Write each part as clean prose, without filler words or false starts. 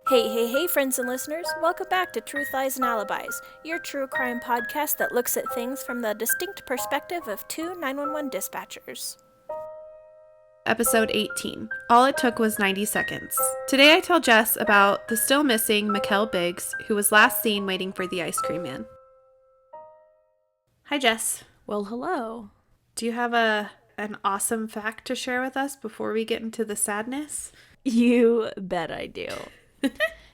Hey, friends and listeners. Welcome back to Truth, Lies, and Alibis, your true crime podcast that looks at things from the distinct perspective of two 911 dispatchers. Episode 18. All it took was 90 seconds. Today I tell Jess about the still missing Mikelle Biggs, who was last seen waiting for the ice cream man. Hi, Jess. Well, hello. Do you have an awesome fact to share with us before we get into the sadness? You bet I do.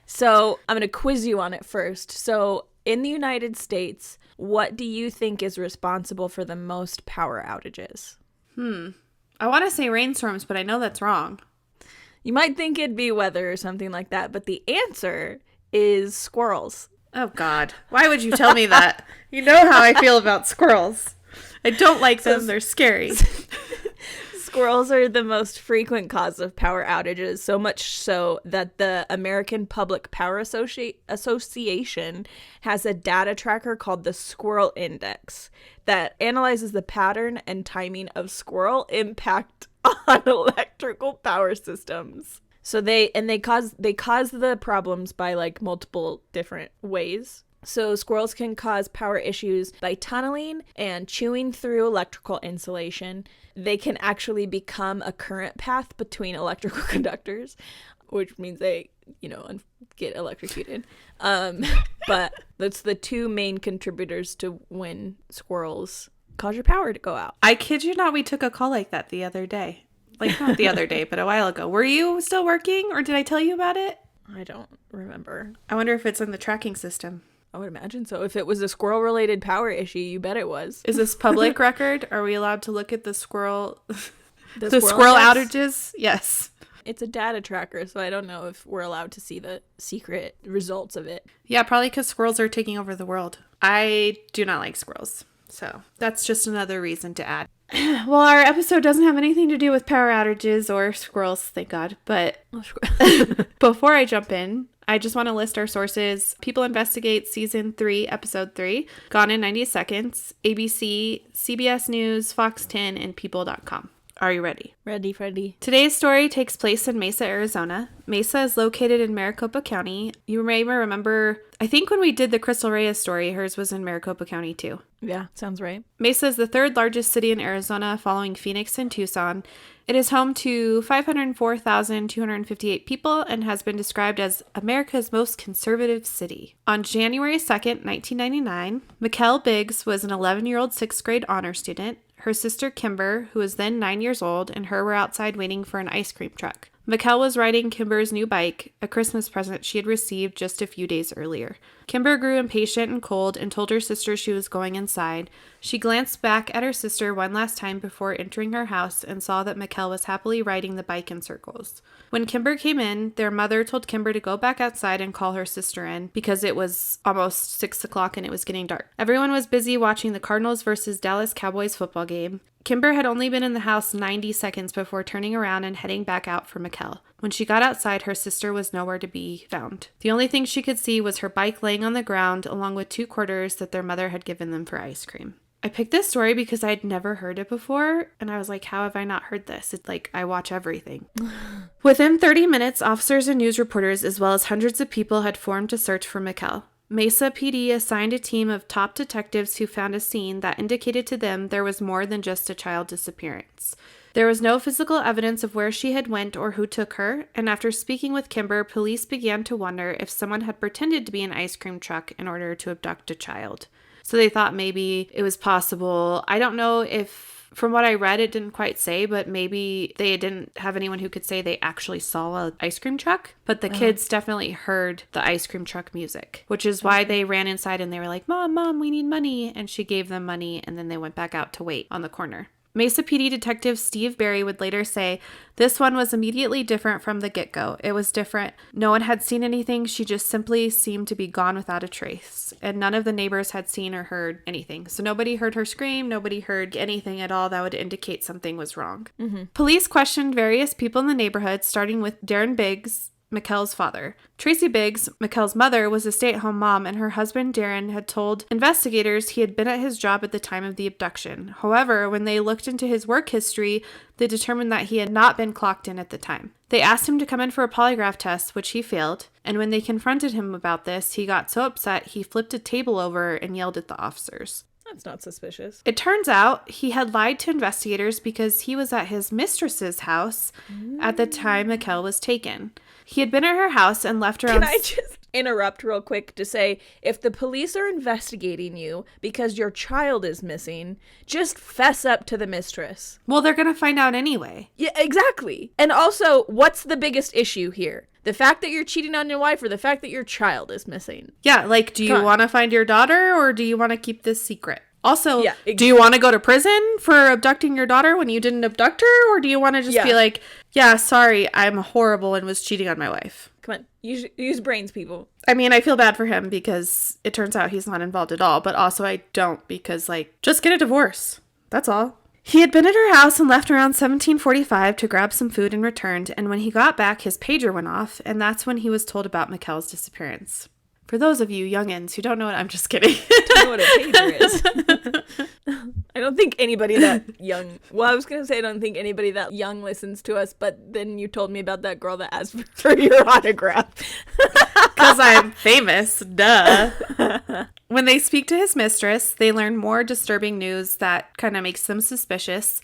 So, I'm going to quiz you on it first. So, in the United States, what do you think is responsible for the most power outages? I want to say rainstorms, but I know that's wrong. You might think it'd be weather or something like that, but the answer is squirrels. Oh, God. Why would you tell me that? You know how I feel about squirrels. I don't like them. They're scary. Squirrels are the most frequent cause of power outages, so much so that the American Public Power Association has a data tracker called the Squirrel Index that analyzes the pattern and timing of squirrel impact on electrical power systems. So they cause the problems by like multiple different ways. So squirrels can cause power issues by tunneling and chewing through electrical insulation. They can actually become a current path between electrical conductors, which means they, get electrocuted. But that's the two main contributors to when squirrels cause your power to go out. I kid you not, we took a call like that the other day. Like, not the other day, but a while ago. Were you still working, or did I tell you about it? I don't remember. I wonder if it's in the tracking system. I would imagine so. If it was a squirrel-related power issue, you bet it was. Is this public record? Are we allowed to look at the squirrel the squirrel outages? Yes. It's a data tracker, so I don't know if we're allowed to see the secret results of it. Yeah, probably because squirrels are taking over the world. I do not like squirrels, so that's just another reason to add. Well, our episode doesn't have anything to do with power outages or squirrels, thank God. But before I jump in, I just want to list our sources. People Investigate Season 3, Episode 3, Gone in 90 Seconds, ABC, CBS News, Fox 10, and People.com. Are you ready? Ready, Freddy. Today's story takes place in Mesa, Arizona. Mesa is located in Maricopa County. You may remember, I think when we did the Crystal Reyes story, hers was in Maricopa County too. Yeah, sounds right. Mesa is the third largest city in Arizona, following Phoenix and Tucson. It is home to 504,258 people and has been described as America's most conservative city. On January 2nd, 1999, Mikelle Biggs was an 11-year-old sixth grade honor student. Her sister Kimber, who was then 9 years old, and her were outside waiting for an ice cream truck. Mikelle was riding Kimber's new bike, a Christmas present she had received just a few days earlier. Kimber grew impatient and cold and told her sister she was going inside. She glanced back at her sister one last time before entering her house and saw that Mikelle was happily riding the bike in circles. When Kimber came in, their mother told Kimber to go back outside and call her sister in because it was almost 6 o'clock and it was getting dark. Everyone was busy watching the Cardinals versus Dallas Cowboys football game. Kimber had only been in the house 90 seconds before turning around and heading back out for Mikelle. When she got outside, her sister was nowhere to be found. The only thing she could see was her bike laying on the ground along with 2 quarters that their mother had given them for ice cream. I picked this story because I'd never heard it before, and I was like, how have I not heard this? It's like, I watch everything. Within 30 minutes, officers and news reporters, as well as hundreds of people, had formed to search for Mikelle. Mesa PD assigned a team of top detectives who found a scene that indicated to them there was more than just a child disappearance. There was no physical evidence of where she had went or who took her, and after speaking with Kimber, police began to wonder if someone had pretended to be an ice cream truck in order to abduct a child. So they thought maybe it was possible. I don't know if, from what I read, it didn't quite say, but maybe they didn't have anyone who could say they actually saw an ice cream truck. But the kids definitely heard the ice cream truck music, which is why they ran inside and they were like, Mom, we need money. And she gave them money, and then they went back out to wait on the corner. Mesa PD Detective Steve Berry would later say, "This one was immediately different from the get-go. It was different. No one had seen anything. She just simply seemed to be gone without a trace. And none of the neighbors had seen or heard anything. So nobody heard her scream. Nobody heard anything at all that would indicate something was wrong." Mm-hmm. Police questioned various people in the neighborhood, starting with Darren Biggs, Mikelle's father. Tracy Biggs, Mikelle's mother, was a stay-at-home mom, and her husband Darren had told investigators he had been at his job at the time of the abduction. However, when they looked into his work history, they determined that he had not been clocked in at the time. They asked him to come in for a polygraph test, which he failed, and when they confronted him about this, he got so upset he flipped a table over and yelled at the officers. That's not suspicious. It turns out he had lied to investigators because he was at his mistress's house at the time Mikelle was taken. He had been at her house and left around... Can I just interrupt real quick to say, if the police are investigating you because your child is missing, just fess up to the mistress. Well, they're going to find out anyway. Yeah, exactly. And also, what's the biggest issue here? The fact that you're cheating on your wife or the fact that your child is missing? Yeah, like, do you want to find your daughter or do you want to keep this secret? Also, yeah, do you want to go to prison for abducting your daughter when you didn't abduct her? Or do you want to just be like, yeah, sorry, I'm horrible and was cheating on my wife? Come on, use brains, people. I mean, I feel bad for him because it turns out he's not involved at all. But also I don't because, like, just get a divorce. That's all. He had been at her house and left around 1745 to grab some food and returned. And when he got back, his pager went off. And that's when he was told about Mikelle's disappearance. For those of you youngins who don't know what, I'm just kidding. Don't know what a pager is. I don't think anybody that young, well, I was going to say I don't think anybody that young listens to us, but then you told me about that girl that asked for your autograph. Because I'm famous, duh. When they speak to his mistress, they learn more disturbing news that kind of makes them suspicious.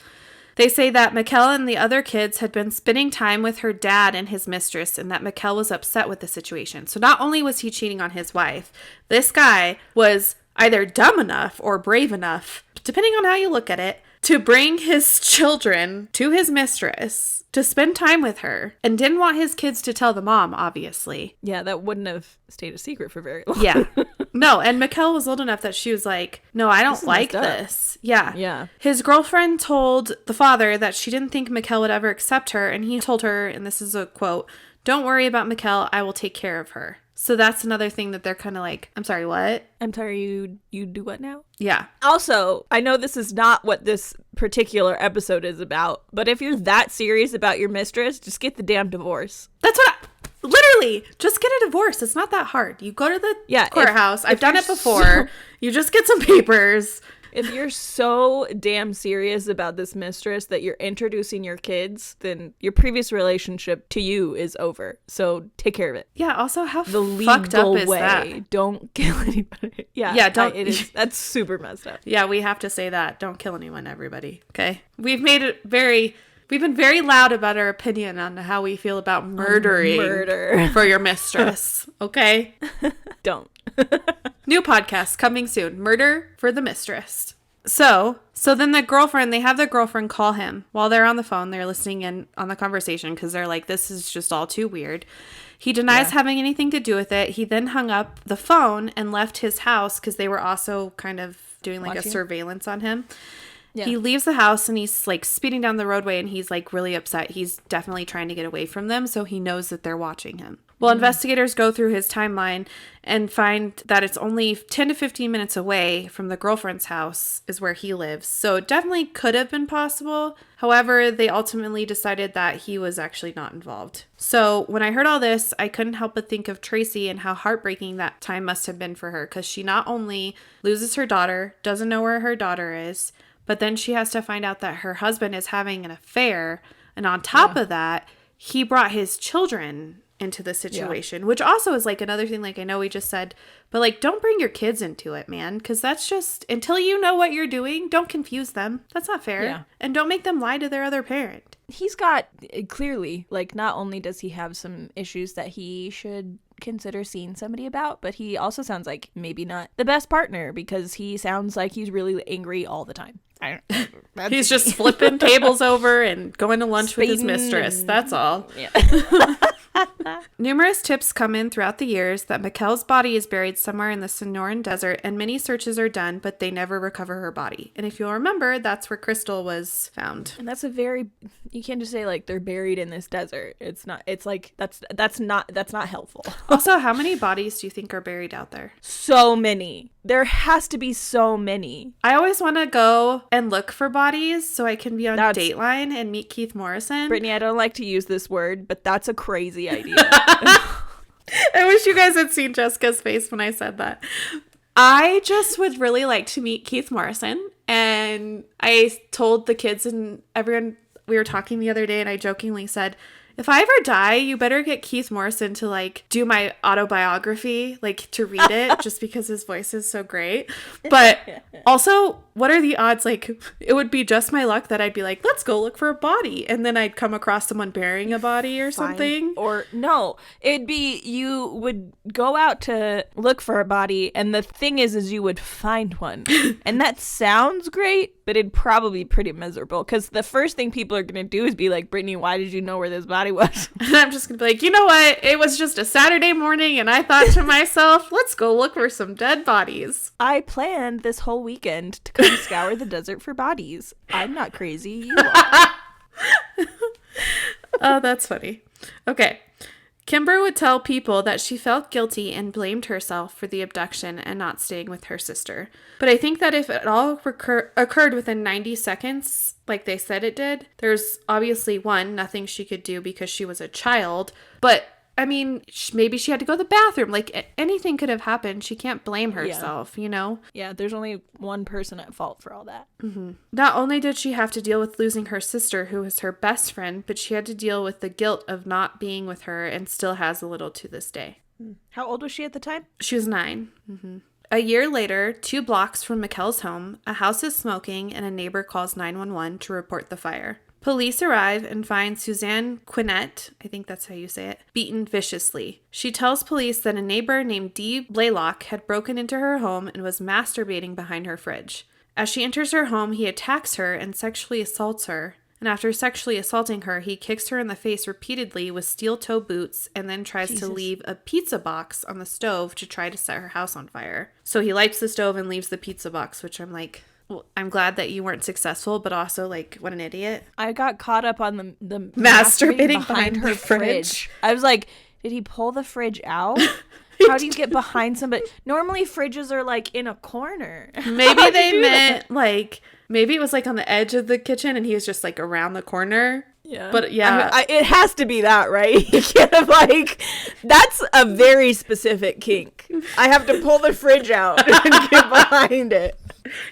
They say that Mikelle and the other kids had been spending time with her dad and his mistress, and that Mikelle was upset with the situation. So not only was he cheating on his wife, this guy was either dumb enough or brave enough, depending on how you look at it, to bring his children to his mistress to spend time with her and didn't want his kids to tell the mom, obviously. Yeah, that wouldn't have stayed a secret for very long. Yeah. No, and Mikelle was old enough that she was like, no, I don't like this. Yeah. Yeah. His girlfriend told the father that she didn't think Mikelle would ever accept her, and he told her, and this is a quote, "Don't worry about Mikelle, I will take care of her." So that's another thing that they're kind of like, I'm sorry, what? I'm sorry, you do what now? Yeah. Also, I know this is not what this particular episode is about, but if you're that serious about your mistress, just get the damn divorce. That's what literally, just get a divorce. It's not that hard. You go to the courthouse. I've done it before. You just get some papers. If you're so damn serious about this mistress that you're introducing your kids, then your previous relationship to you is over. So take care of it. Yeah. Also, how the fucked up is way. that? Don't kill anybody. Yeah. Yeah. Don't. It is. That's super messed up. Yeah. We have to say that. Don't kill anyone, everybody. Okay. We've made it very. We've been very loud about our opinion on how we feel about murder for your mistress. Okay. Don't. New podcast coming soon. Murder for the mistress. So then they have their girlfriend call him while they're on the phone. They're listening in on the conversation because they're like, this is just all too weird. He denies having anything to do with it. He then hung up the phone and left his house because they were also kind of doing like a surveillance on him. Yeah. He leaves the house and he's like speeding down the roadway and he's like really upset. He's definitely trying to get away from them, so he knows that they're watching him. Well, investigators go through his timeline and find that it's only 10 to 15 minutes away from the girlfriend's house is where he lives. So it definitely could have been possible. However, they ultimately decided that he was actually not involved. So when I heard all this, I couldn't help but think of Tracy and how heartbreaking that time must have been for her, because she not only loses her daughter, doesn't know where her daughter is, but then she has to find out that her husband is having an affair. And on top of that, he brought his children into the situation, which also is like another thing, like I know we just said, but like don't bring your kids into it, man, because that's just, until you know what you're doing, don't confuse them. That's not fair. Yeah. And don't make them lie to their other parent. He's got, clearly, like, not only does he have some issues that he should consider seeing somebody about, but he also sounds like maybe not the best partner, because he sounds like he's really angry all the time. He's just flipping tables over and going to lunch with his mistress. That's all. Yeah. Numerous tips come in throughout the years that Mikelle's body is buried somewhere in the Sonoran Desert, and many searches are done, but they never recover her body. And if you'll remember, that's where Crystal was found. And that's you can't just say like they're buried in this desert. It's like that's not helpful. Also, how many bodies do you think are buried out there? So many. There has to be so many. I always want to go and look for bodies so I can be on Dateline and meet Keith Morrison. Brittany, I don't like to use this word, but that's a crazy idea. I wish you guys had seen Jessica's face when I said that. I just would really like to meet Keith Morrison. And I told the kids and everyone, we were talking the other day, and I jokingly said, if I ever die, you better get Keith Morrison to like do my autobiography, like to read it, just because his voice is so great. But also, what are the odds? Like, it would be just my luck that I'd be like, let's go look for a body. And then I'd come across someone burying a body or something. Or no, it'd be you would go out to look for a body. And the thing is you would find one. And that sounds great, but it'd probably be pretty miserable. Because the first thing people are going to do is be like, Brittany, why did you know where this body was? And I'm just gonna be like, you know what? It was just a Saturday morning, and I thought to myself, let's go look for some dead bodies. I planned this whole weekend to come scour the desert for bodies. I'm not crazy. You are. Oh, that's funny. Okay. Kimber would tell people that she felt guilty and blamed herself for the abduction and not staying with her sister. But I think that if it all occurred within 90 seconds, like they said it did, there's obviously nothing she could do because she was a child. But I mean, maybe she had to go to the bathroom. Like, anything could have happened. She can't blame herself, you know? Yeah, there's only one person at fault for all that. Mm-hmm. Not only did she have to deal with losing her sister, who was her best friend, but she had to deal with the guilt of not being with her, and still has a little to this day. How old was she at the time? She was 9. Mm-hmm. A year later, 2 blocks from Mikelle's home, a house is smoking, and a neighbor calls 911 to report the fire. Police arrive and find Suzanne Quinnett, I think that's how you say it, beaten viciously. She tells police that a neighbor named Dee Blaylock had broken into her home and was masturbating behind her fridge. As she enters her home, he attacks her and sexually assaults her. And after sexually assaulting her, he kicks her in the face repeatedly with steel-toe boots and then tries to leave a pizza box on the stove to try to set her house on fire. So he lights the stove and leaves the pizza box, which I'm like, well, I'm glad that you weren't successful, but also, like, what an idiot. I got caught up on the masturbating behind her fridge. I was like, did he pull the fridge out? How do you get behind somebody? Normally fridges are, like, in a corner. Maybe they meant, like, maybe it was, like, on the edge of the kitchen and he was just, like, around the corner. Yeah. But, yeah. I mean, it has to be that, right? You can't have, like, that's a very specific kink. I have to pull the fridge out and get behind it.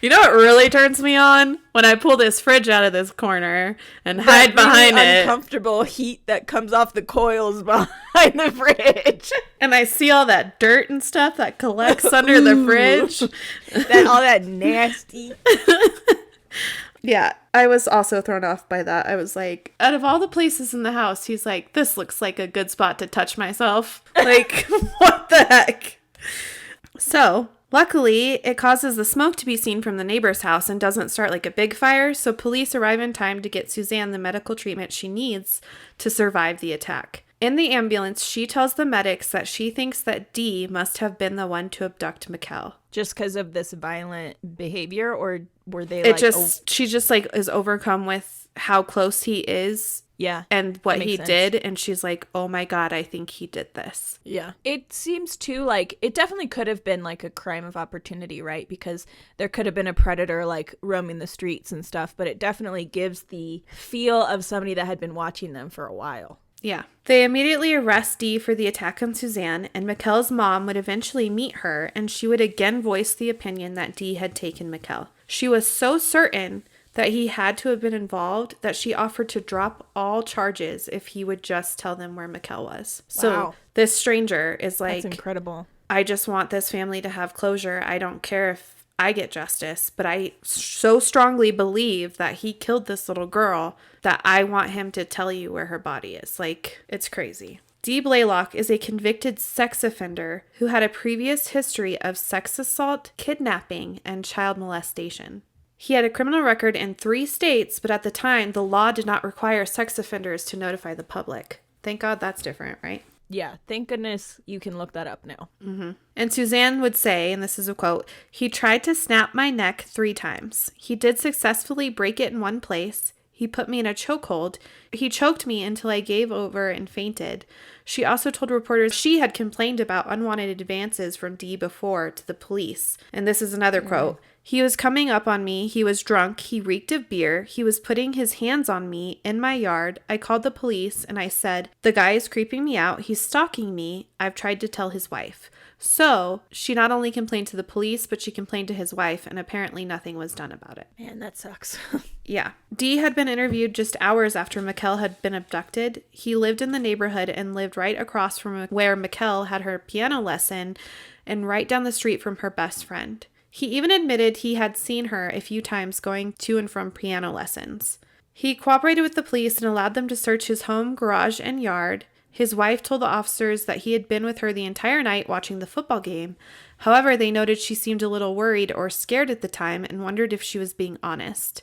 You know what really turns me on? When I pull this fridge out of this corner and hide behind it. Uncomfortable heat that comes off the coils behind the fridge. And I see all that dirt and stuff that collects under the fridge. All that nasty. Yeah, I was also thrown off by that. I was like, out of all the places in the house, he's like, this looks like a good spot to touch myself. Like, what the heck? So, luckily, it causes the smoke to be seen from the neighbor's house and doesn't start like a big fire, so police arrive in time to get Suzanne the medical treatment she needs to survive the attack. In the ambulance, she tells the medics that she thinks that Dee must have been the one to abduct Mikelle. Just because of this violent behavior, or were they she just like is overcome with how close he is. Yeah. And what he did. And she's like, oh my God, I think he did this. Yeah. It seems too like it definitely could have been like a crime of opportunity, right? Because there could have been a predator like roaming the streets and stuff. But it definitely gives the feel of somebody that had been watching them for a while. Yeah. They immediately arrest Dee for the attack on Suzanne, and Mikelle's mom would eventually meet her, and she would again voice the opinion that Dee had taken Mikelle. She was so certain that he had to have been involved that she offered to drop all charges if he would just tell them where Mikelle was. So this stranger is like, that's incredible. I just want this family to have closure. I don't care if I get justice, but I so strongly believe that he killed this little girl that I want him to tell you where her body is. Like, it's crazy. Dee Blaylock is a convicted sex offender who had a previous history of sex assault, kidnapping, and child molestation. He had a criminal record in 3 states, but at the time, the law did not require sex offenders to notify the public. Thank God that's different, right? Yeah, thank goodness you can look that up now. Mm-hmm. And Suzanne would say, and this is a quote, "He tried to snap my neck 3 times. He did successfully break it in one place. He put me in a chokehold. He choked me until I gave over and fainted. She also told reporters she had complained about unwanted advances from D before to the police. And this is another quote. He was coming up on me. He was drunk. He reeked of beer. He was putting his hands on me in my yard. I called the police and I said, the guy is creeping me out. He's stalking me. I've tried to tell his wife. So she not only complained to the police, but she complained to his wife, and apparently nothing was done about it. Man, that sucks. Yeah. Dee had been interviewed just hours after Mikelle had been abducted. He lived in the neighborhood and lived right across from where Mikelle had her piano lesson and right down the street from her best friend. He even admitted he had seen her a few times going to and from piano lessons. He cooperated with the police and allowed them to search his home, garage, and yard. His wife told the officers that he had been with her the entire night watching the football game. However, they noted she seemed a little worried or scared at the time and wondered if she was being honest.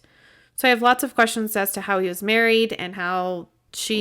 So I have lots of questions as to how he was married and how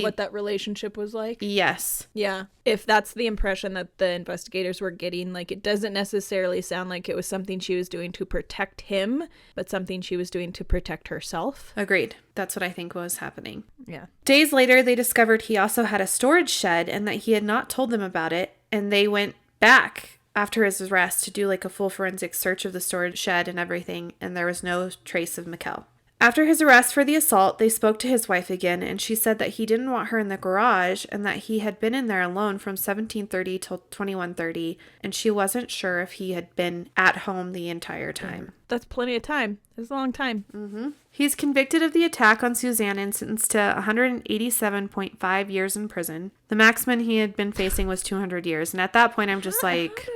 what that relationship was like. Yes. Yeah. If that's the impression that the investigators were getting, like, it doesn't necessarily sound like it was something she was doing to protect him, but something she was doing to protect herself. Agreed. That's what I think was happening. Yeah. Days later, they discovered he also had a storage shed and that he had not told them about it. And they went back after his arrest to do like a full forensic search of the storage shed and everything. And there was no trace of Mikelle. After his arrest for the assault, they spoke to his wife again, and she said that he didn't want her in the garage and that he had been in there alone from 17:30 till 21:30, and she wasn't sure if he had been at home the entire time. That's plenty of time. That's a long time. Mm-hmm. He's convicted of the attack on Suzanne and sentenced to 187.5 years in prison. The maximum he had been facing was 200 years, and at that point, I'm just like,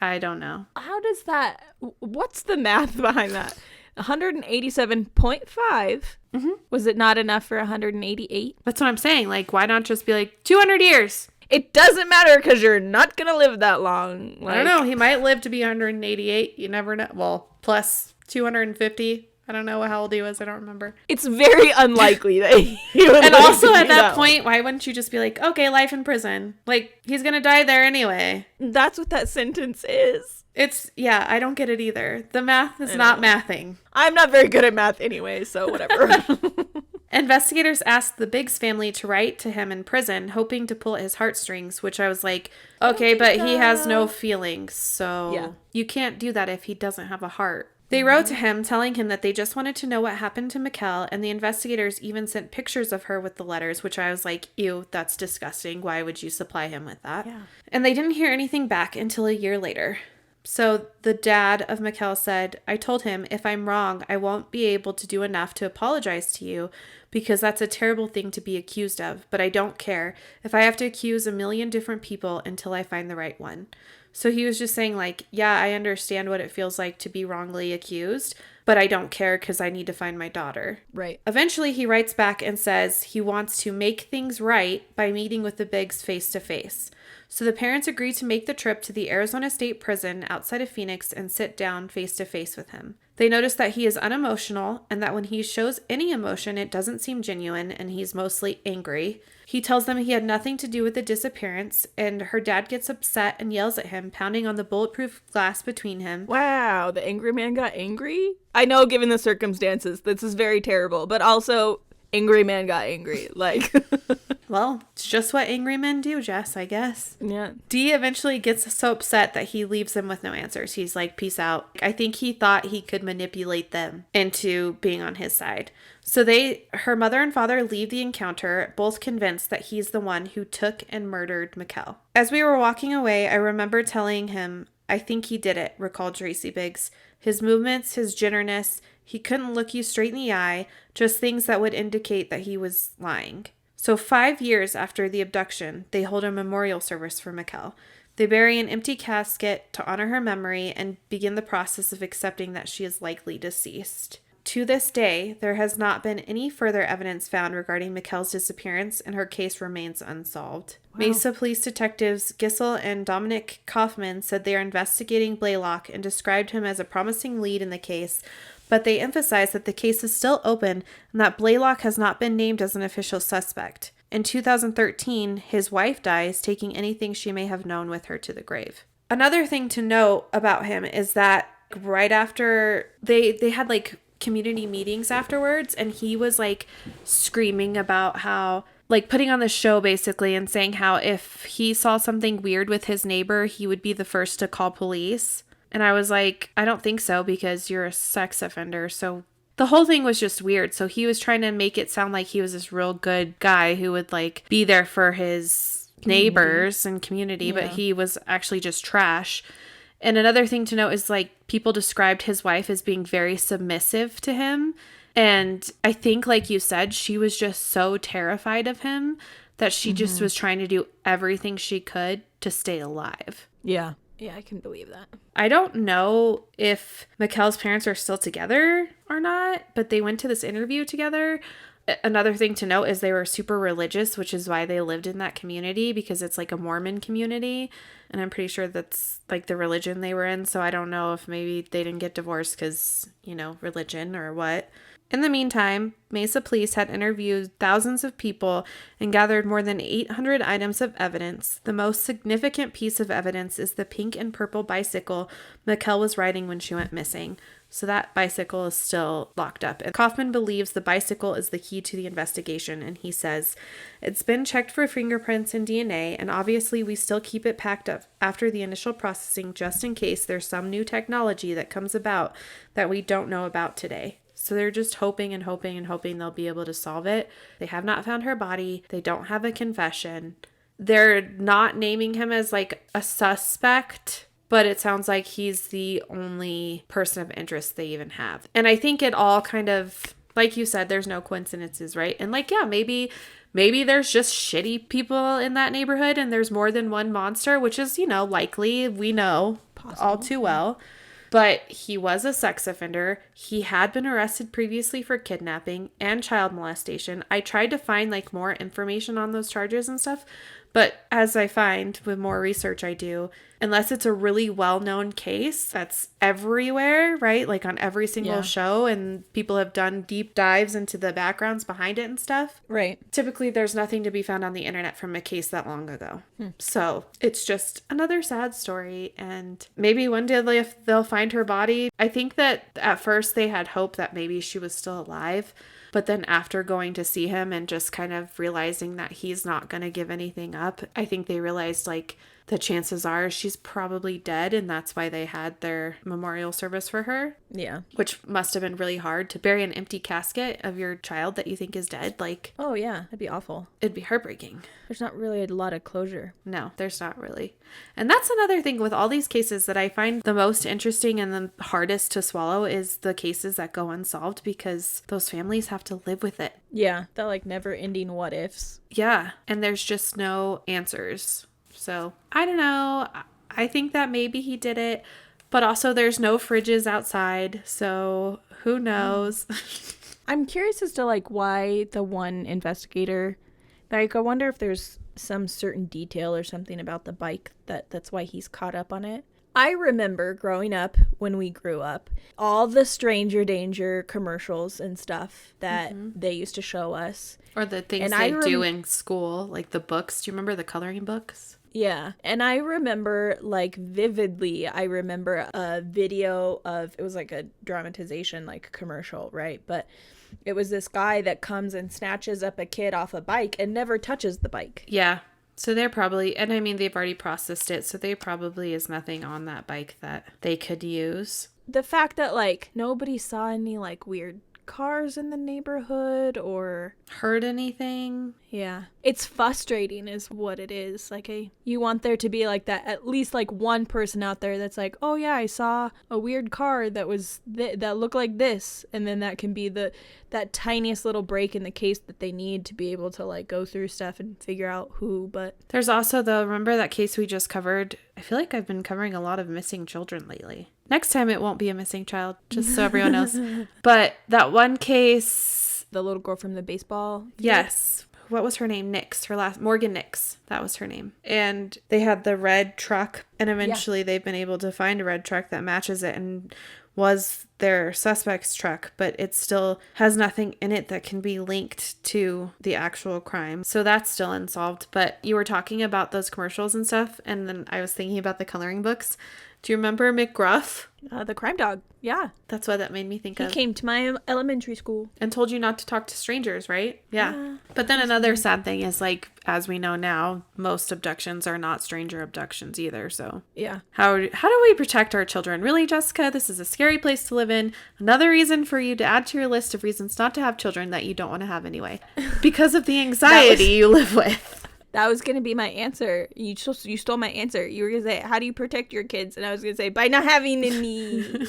I don't know. How does that... What's the math behind that? 187.5. Was it not enough for 188? That's what I'm saying. Like, why not just be like 200 years? It doesn't matter because you're not going to live that long. I don't know. He might live to be 188. You never know. Well, plus 250. I don't know how old he was. I don't remember. It's very unlikely that he would And also at that point, why wouldn't you just be like, okay, life in prison? Like, he's going to die there anyway. That's what that sentence is. I don't get it either. The math is not mathing. I'm not very good at math anyway, so whatever. Investigators asked the Biggs family to write to him in prison, hoping to pull at his heartstrings, which I was like, okay, but he has no feelings, so you can't do that if he doesn't have a heart. They wrote to him, telling him that they just wanted to know what happened to Mikelle, and the investigators even sent pictures of her with the letters, which I was like, ew, that's disgusting. Why would you supply him with that? Yeah. And they didn't hear anything back until a year later. So the dad of Mikelle said, I told him, if I'm wrong, I won't be able to do enough to apologize to you because that's a terrible thing to be accused of, but I don't care if I have to accuse a million different people until I find the right one. So he was just saying like, yeah, I understand what it feels like to be wrongly accused, but I don't care because I need to find my daughter. Right. Eventually he writes back and says he wants to make things right by meeting with the Biggs face to face. So the parents agree to make the trip to the Arizona State Prison outside of Phoenix and sit down face to face with him. They notice that he is unemotional and that when he shows any emotion, it doesn't seem genuine and he's mostly angry. He tells them he had nothing to do with the disappearance, and her dad gets upset and yells at him, pounding on the bulletproof glass between him. Wow, the angry man got angry? I know, given the circumstances, this is very terrible, but also... angry man got angry, like. Well, it's just what angry men do, Jess, I guess. Yeah. Dee eventually gets so upset that he leaves them with no answers. He's like, peace out. I think he thought he could manipulate them into being on his side. So her mother and father leave the encounter, both convinced that he's the one who took and murdered Mikelle. As we were walking away, I remember telling him, I think he did it, recalled Tracy Biggs. His movements, his gentleness, he couldn't look you straight in the eye, just things that would indicate that he was lying. So 5 years after the abduction, they hold a memorial service for Mikelle. They bury an empty casket to honor her memory and begin the process of accepting that she is likely deceased. To this day, there has not been any further evidence found regarding Mikelle's disappearance, and her case remains unsolved. Wow. Mesa police detectives Gissel and Dominic Kaufman said they are investigating Blaylock and described him as a promising lead in the case, but they emphasized that the case is still open and that Blaylock has not been named as an official suspect. In 2013, his wife dies, taking anything she may have known with her to the grave. Another thing to note about him is that right after they had like community meetings afterwards, and he was like screaming about how, like, putting on the show basically and saying how if he saw something weird with his neighbor, he would be the first to call police. And I was like, I don't think so, because you're a sex offender. So the whole thing was just weird. So he was trying to make it sound like he was this real good guy who would like be there for his neighbors and community, but he was actually just trash. And another thing to note is, like, people described his wife as being very submissive to him. And I think, like you said, she was just so terrified of him that she just was trying to do everything she could to stay alive. Yeah. Yeah, I can believe that. I don't know if Mikelle's parents are still together or not, but they went to this interview together. Another thing to note is they were super religious, which is why they lived in that community, because it's like a Mormon community. And I'm pretty sure that's like the religion they were in. So I don't know if maybe they didn't get divorced because, you know, religion or what. In the meantime, Mesa police had interviewed thousands of people and gathered more than 800 items of evidence. The most significant piece of evidence is the pink and purple bicycle Mikelle was riding when she went missing. So that bicycle is still locked up. And Kaufman believes the bicycle is the key to the investigation. And he says, it's been checked for fingerprints and DNA, and obviously we still keep it packed up after the initial processing just in case there's some new technology that comes about that we don't know about today. So they're just hoping and hoping and hoping they'll be able to solve it. They have not found her body. They don't have a confession. They're not naming him as like a suspect, but it sounds like he's the only person of interest they even have. And I think it all kind of, like you said, there's no coincidences, right? And like, yeah, maybe there's just shitty people in that neighborhood and there's more than one monster, which is, you know, likely, we know all too well. But he was a sex offender. He had been arrested previously for kidnapping and child molestation. I tried to find like more information on those charges and stuff. But as I find with more research I do, unless it's a really well-known case that's everywhere, right? Like on every single show, and people have done deep dives into the backgrounds behind it and stuff. Right. Typically, there's nothing to be found on the internet from a case that long ago. So it's just another sad story. And maybe one day they'll find her body. I think that at first they had hope that maybe she was still alive. But then after going to see him and just kind of realizing that he's not going to give anything up, I think they realized like the chances are she's probably dead, and that's why they had their memorial service for her. Yeah. Which must have been really hard to bury an empty casket of your child that you think is dead. Like, oh yeah, that'd be awful. It'd be heartbreaking. There's not really a lot of closure. No, there's not really. And that's another thing with all these cases that I find the most interesting and the hardest to swallow is the cases that go unsolved, because those families have to live with it. Yeah, that like never ending what ifs. Yeah, and there's just no answers. So, I don't know. I think that maybe he did it, but also there's no fridges outside, so who knows? I'm curious as to like why the one investigator, like I wonder if there's some certain detail or something about the bike that's why he's caught up on it. I remember growing up, when we grew up, all the Stranger Danger commercials and stuff that they used to show us. Or the things they do in school, like the books. Do you remember the coloring books? Yeah. And I remember, like, vividly, I remember a video of, it was like a dramatization, like, commercial, right? But it was this guy that comes and snatches up a kid off a bike and never touches the bike. Yeah. So they're probably, and I mean, they've already processed it, so there probably is nothing on that bike that they could use. The fact that, like, nobody saw any, like, weird cars in the neighborhood or heard anything. Yeah. It's frustrating is what it is. Like, you want there to be, like, that, at least, like, one person out there that's like, oh, yeah, I saw a weird car that was, that looked like this. And then that can be that tiniest little break in the case that they need to be able to, like, go through stuff and figure out who, but... There's also, though, remember that case we just covered? I feel like I've been covering a lot of missing children lately. Next time it won't be a missing child, just so everyone knows. But that one case... The little girl from the baseball field? Yes. What was her name? Morgan Nix. That was her name. And they had the red truck, and eventually they've been able to find a red truck that matches it and was their suspect's truck, but it still has nothing in it that can be linked to the actual crime. So that's still unsolved. But you were talking about those commercials and stuff, and then I was thinking about the coloring books. Do you remember McGruff? The crime dog. Yeah. That's what that made me think He of. came to my elementary school. And told you not to talk to strangers, right? Yeah. But then another sad thing is, like, as we know now, most abductions are not stranger abductions either. So Yeah. how do we protect our children? Really, Jessica, this is a scary place to live in. Another reason for you to add to your list of reasons not to have children that you don't want to have anyway. Because of the anxiety you live with. That was going to be my answer. You stole my answer. You were going to say, how do you protect your kids? And I was going to say, by not having any.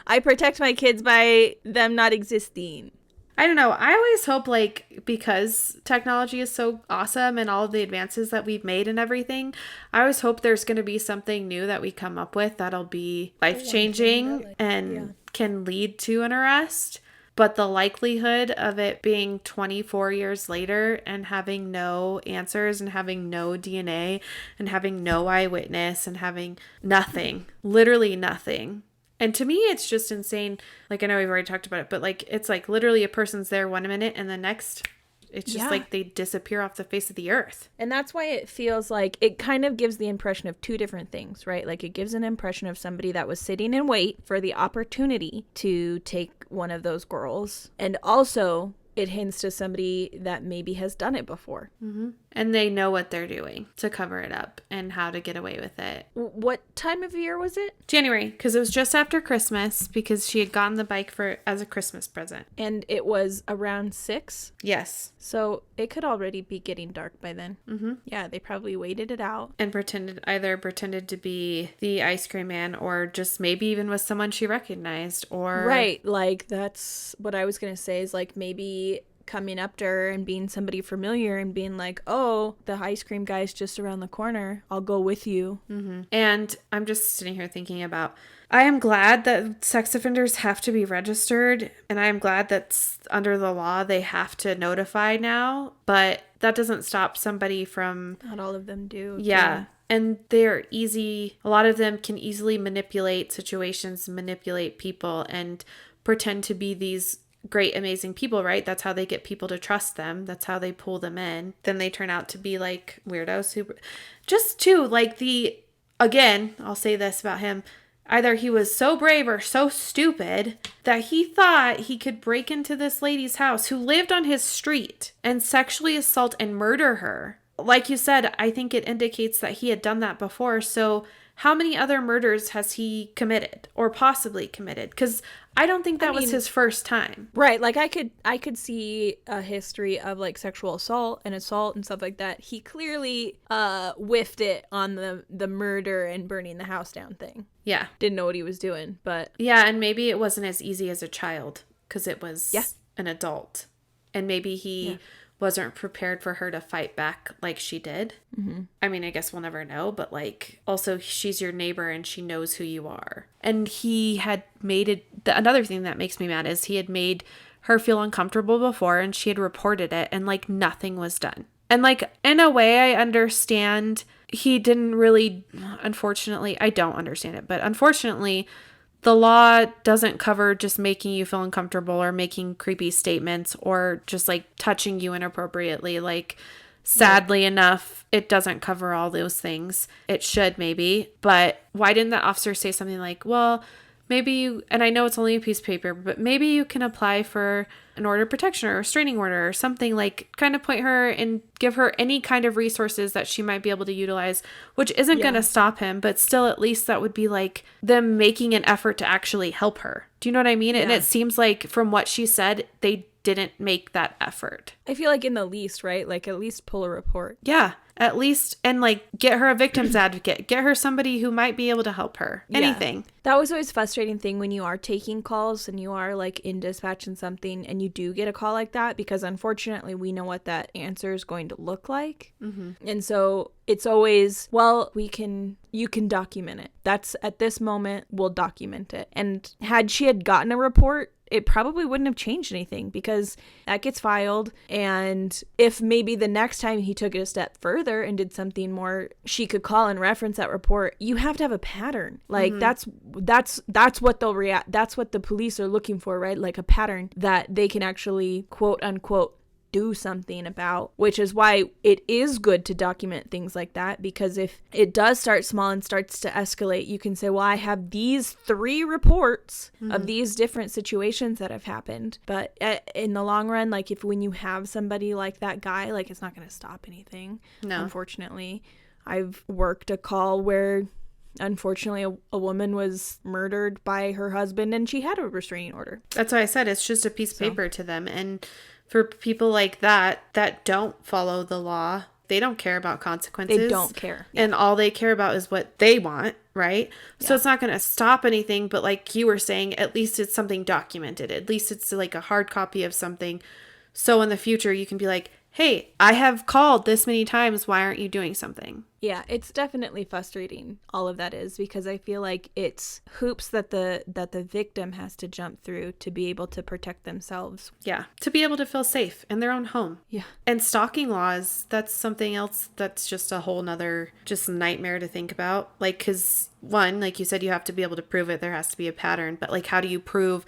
I protect my kids by them not existing. I don't know. I always hope, like, because technology is so awesome and all of the advances that we've made and everything, I always hope there's going to be something new that we come up with that'll be life-changing and can lead to an arrest. But the likelihood of it being 24 years later and having no answers and having no DNA and having no eyewitness and having nothing, literally nothing. And to me, it's just insane. Like, I know we've already talked about it, but like, it's like literally a person's there 1 minute and the next, it's just like they disappear off the face of the earth. And that's why it feels like it kind of gives the impression of two different things, right? Like, it gives an impression of somebody that was sitting in wait for the opportunity to take one of those girls. And also, it hints to somebody that maybe has done it before. Mm-hmm. And they know what they're doing to cover it up and how to get away with it. What time of year was it? January, because it was just after Christmas, because she had gotten the bike as a Christmas present. And it was around 6? Yes. So it could already be getting dark by then. Mm-hmm. Yeah, they probably waited it out. And either pretended to be the ice cream man, or just maybe even was someone she recognized, or... Right, like, that's what I was going to say, is like maybe coming up to her and being somebody familiar and being like, oh, the ice cream guy's just around the corner. I'll go with you. Mm-hmm. And I'm just sitting here thinking about, I am glad that sex offenders have to be registered, and I am glad that under the law they have to notify now, but that doesn't stop somebody from... Not all of them do. Yeah. And they're easy. A lot of them can easily manipulate situations, manipulate people, and pretend to be these great, amazing people, right? That's how they get people to trust them. That's how they pull them in. Then they turn out to be like weirdos. Just too, like again, I'll say this about him. Either he was so brave or so stupid that he thought he could break into this lady's house who lived on his street and sexually assault and murder her. Like you said, I think it indicates that he had done that before. So how many other murders has he committed or possibly committed? Because I don't think that was his first time. Right. Like, I could see a history of like sexual assault and stuff like that. He clearly whiffed it on the murder and burning the house down thing. Yeah. Didn't know what he was doing, but... Yeah, and maybe it wasn't as easy as a child because it was an adult. And maybe he... wasn't prepared for her to fight back like she did. Mm-hmm. I mean, I guess we'll never know, but like, also she's your neighbor and she knows who you are. And he had made it, another thing that makes me mad is he had made her feel uncomfortable before and she had reported it and like nothing was done. And like, in a way, I understand he didn't really, unfortunately, I don't understand it, but unfortunately, the law doesn't cover just making you feel uncomfortable or making creepy statements or just like touching you inappropriately. Like, sadly enough, it doesn't cover all those things. It should maybe, but why didn't that officer say something like, well, maybe you, and I know it's only a piece of paper, but maybe you can apply for an order of protection or a restraining order or something, like kind of point her and give her any kind of resources that she might be able to utilize, which isn't going to stop him, but still at least that would be like them making an effort to actually help her. Do you know what I mean? Yeah. And it seems like from what she said, they didn't make that effort. I feel like in the least, right? Like at least pull a report. Yeah, at least. And like get her a victim's advocate. Get her somebody who might be able to help her. Anything. Yeah. That was always a frustrating thing when you are taking calls and you are like in dispatch and something and you do get a call like that, because unfortunately we know what that answer is going to look like. Mm-hmm. And so it's always, well, you can document it. That's at this moment, we'll document it. And had she had gotten a report, it probably wouldn't have changed anything because that gets filed. And if maybe the next time he took it a step further and did something more, she could call and reference that report. You have to have a pattern. Like that's what they'll react. That's what the police are looking for, right? Like a pattern that they can actually quote unquote do something about, which is why it is good to document things like that, because if it does start small and starts to escalate, you can say, well, I have these 3 reports of these different situations that have happened. But in the long run, like if when you have somebody like that guy, like it's not going to stop anything. No. Unfortunately, I've worked a call where unfortunately a woman was murdered by her husband and she had a restraining order. That's why I said it's just a piece of paper to them. And for people like that don't follow the law, they don't care about consequences. They don't care. Yeah. And all they care about is what they want, right? Yeah. So it's not going to stop anything. But like you were saying, at least it's something documented. At least it's like a hard copy of something. So in the future, you can be like, hey, I have called this many times. Why aren't you doing something? Yeah, it's definitely frustrating. All of that is because I feel like it's hoops that the victim has to jump through to be able to protect themselves. Yeah, to be able to feel safe in their own home. Yeah. And stalking laws, that's something else that's just a whole nother just nightmare to think about. Like, because one, like you said, you have to be able to prove it. There has to be a pattern. But like, how do you prove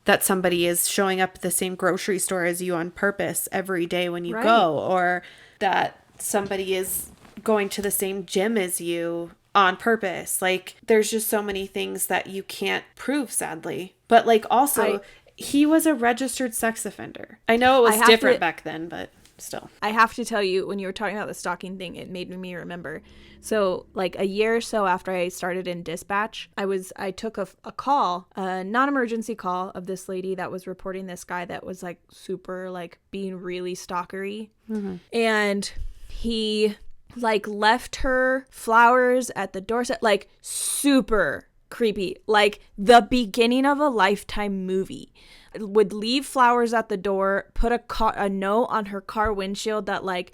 that somebody is showing up at the same grocery store as you on purpose every day when you go, or that somebody is going to the same gym as you on purpose? Like, there's just so many things that you can't prove, sadly. But like, also, he was a registered sex offender. I know it was different back then, but still. I have to tell you, when you were talking about the stalking thing, it made me remember. So like a year or so after I started in dispatch, I took a call, a non-emergency call of this lady that was reporting this guy that was like super like being really stalkery. Mm-hmm. And he like left her flowers at the doorstep, like super creepy, like the beginning of a Lifetime movie. Would leave flowers at the door, put a note on her car windshield that like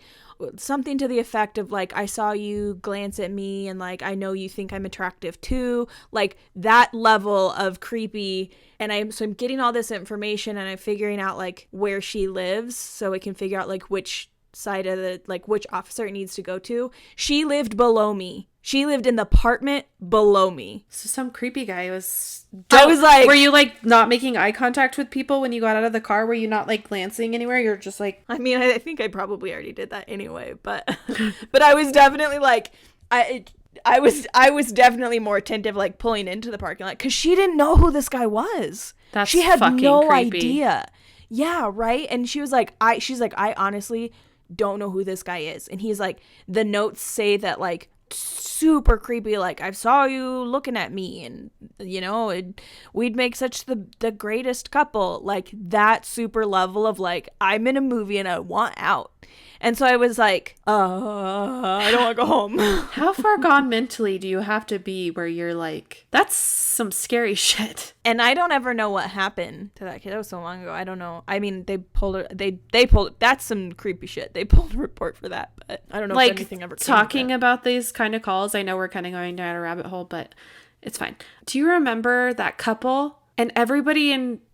something to the effect of like, I saw you glance at me and like, I know you think I'm attractive too, like that level of creepy. And I'm getting all this information and I'm figuring out like where she lives so we can figure out like which side of the, like which officer it needs to go to. She lived below me. She lived in the apartment below me. So some creepy guy was... I was like... Were you like not making eye contact with people when you got out of the car? Were you not like glancing anywhere? You're just like... I mean, I think I probably already did that anyway, but but I was definitely like... I was definitely more attentive, like pulling into the parking lot because she didn't know who this guy was. She had no creepy. idea. Yeah, right? And she was like, she's like, I honestly don't know who this guy is. And he's like, the notes say that like... super creepy, like I saw you looking at me and you know we'd make such the greatest couple, like that super level of like I'm in a movie and I want out. And so I was like, I don't want to go home. How far gone mentally do you have to be where you're like, that's some scary shit? And I don't ever know what happened to that kid. That was so long ago. I don't know. I mean, they pulled her. They pulled. That's some creepy shit. They pulled a report for that, but I don't know if anything ever came talking about these kind of calls. I know we're kind of going down a rabbit hole, but it's fine. Do you remember that couple? And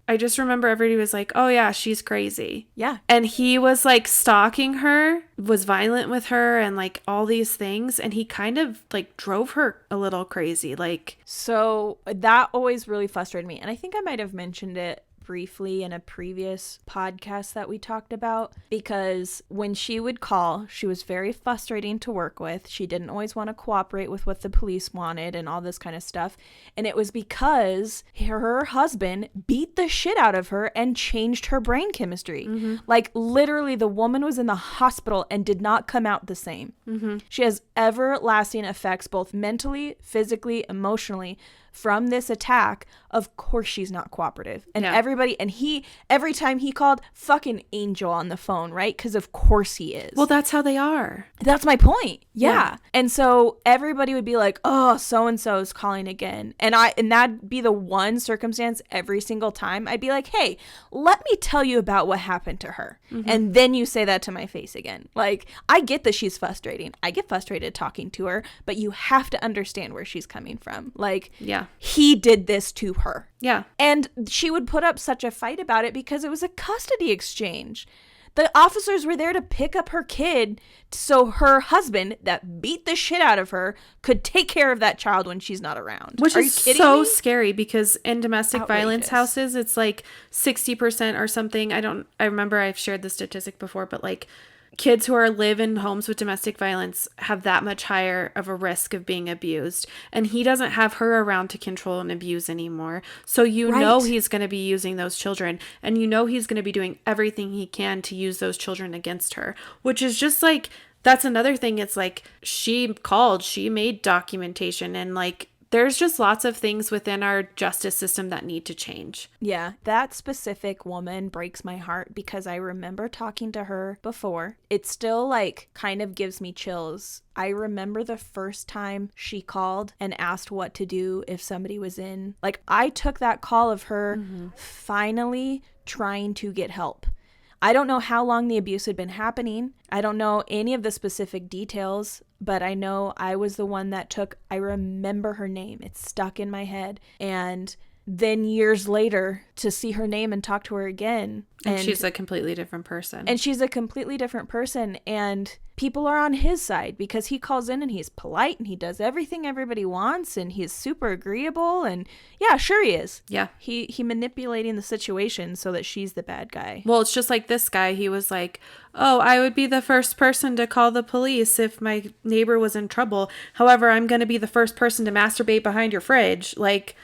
I just remember everybody was like, oh yeah, she's crazy. Yeah. And he was like stalking her, was violent with her and like all these things. And he kind of like drove her a little crazy. Like, so that always really frustrated me. And I think I might have mentioned it briefly in a previous podcast that we talked about, because when she would call, she was very frustrating to work with. She didn't always want to cooperate with what the police wanted and all this kind of stuff. And it was because her husband beat the shit out of her and changed her brain chemistry. Mm-hmm. Like literally the woman was in the hospital and did not come out the same. Mm-hmm. She has everlasting effects, both mentally, physically, emotionally, from this attack. Of course she's not cooperative. And every time he called, fucking angel on the phone, right? Because of course he is. Well, that's how they are. That's my point. Yeah. And so everybody would be like, oh, so-and-so is calling again. And that'd be the one circumstance every single time. I'd be like, hey, let me tell you about what happened to her. Mm-hmm. And then you say that to my face again. Like, I get that she's frustrating. I get frustrated talking to her, but you have to understand where she's coming from. Like, yeah, he did this to her. Yeah. And she would put up such a fight about it because it was a custody exchange. The officers were there to pick up her kid so her husband, that beat the shit out of her, could take care of that child when she's not around. Which Are is you kidding so me? scary because in domestic violence Outrageous. houses, it's like 60% or something. I remember I've shared this statistic before, but like kids who live in homes with domestic violence have that much higher of a risk of being abused. And he doesn't have her around to control and abuse anymore. So you know he's going to be using those children, and you know he's going to be doing everything he can to use those children against her, which is just like, that's another thing. It's like she made documentation, and like there's just lots of things within our justice system that need to change. Yeah, that specific woman breaks my heart because I remember talking to her before. It still like kind of gives me chills. I remember the first time she called and asked what to do if somebody was in. Like, I took that call of her finally trying to get help. I don't know how long the abuse had been happening. I don't know any of the specific details, but I know I was the one that I remember her name. It's stuck in my head. And then years later to see her name and talk to her again. And she's a completely different person. And she's a completely different person. And people are on his side because he calls in and he's polite and he does everything everybody wants and he's super agreeable. And yeah, sure he is. Yeah. He manipulating the situation so that she's the bad guy. Well, it's just like this guy. He was like, oh, I would be the first person to call the police if my neighbor was in trouble. However, I'm going to be the first person to masturbate behind your fridge. Like,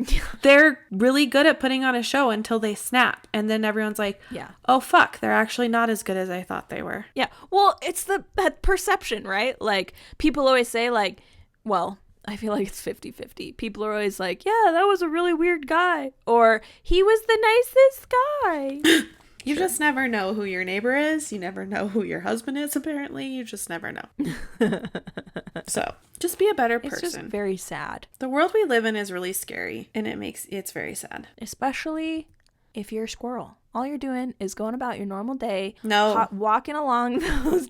they're really good at putting on a show until they snap. And then everyone's like, Yeah. oh, fuck, they're actually not as good as I thought they were. Yeah. Well, it's that perception, right? Like, people always say, like, well, I feel like it's 50-50. People are always like, yeah, that was a really weird guy. Or, he was the nicest guy. You just never know who your neighbor is. You never know who your husband is, apparently. You just never know. So, just be a better person. It's just very sad. The world we live in is really scary, and it's very sad. Especially if you're a squirrel. All you're doing is going about your normal day, No. walking along those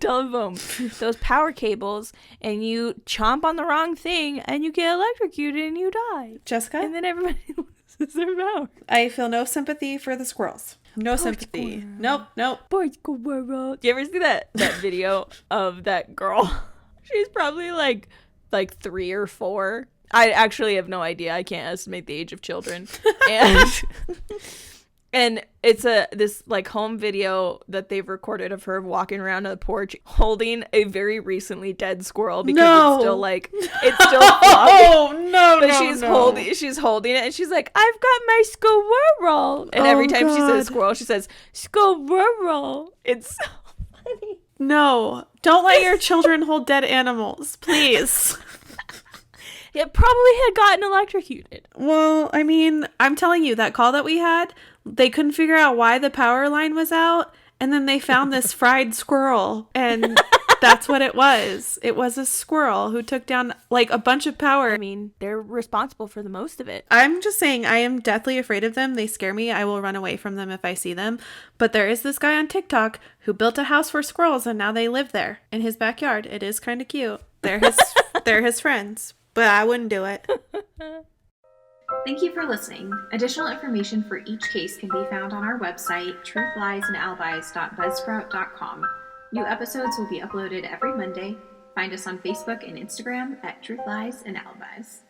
those power cables, and you chomp on the wrong thing, and you get electrocuted, and you die. Jessica? And then everybody loses their power. I feel no sympathy for the squirrels. No sympathy. Nope. Poor squirrel. Do you ever see that video of that girl? She's probably like 3 or 4. I actually have no idea. I can't estimate the age of children. And it's this like home video that they've recorded of her walking around on the porch holding a very recently dead squirrel because it's still floppy. Oh no! But she's holding it and she's like, I've got my squirrel. And every time she says squirrel, she says squirrel. It's so funny. No, don't let your children hold dead animals, please. It probably had gotten electrocuted. Well, I mean, I'm telling you, that call that we had, they couldn't figure out why the power line was out, and then they found this fried squirrel, and that's what it was. It was a squirrel who took down, like, a bunch of power. I mean, they're responsible for the most of it. I'm just saying, I am deathly afraid of them. They scare me. I will run away from them if I see them. But there is this guy on TikTok who built a house for squirrels, and now they live there in his backyard. It is kind of cute. They're his friends. But I wouldn't do it. Thank you for listening. Additional information for each case can be found on our website, truthliesandalibis.buzzsprout.com. New episodes will be uploaded every Monday. Find us on Facebook and Instagram at Truth Lies and Alibis.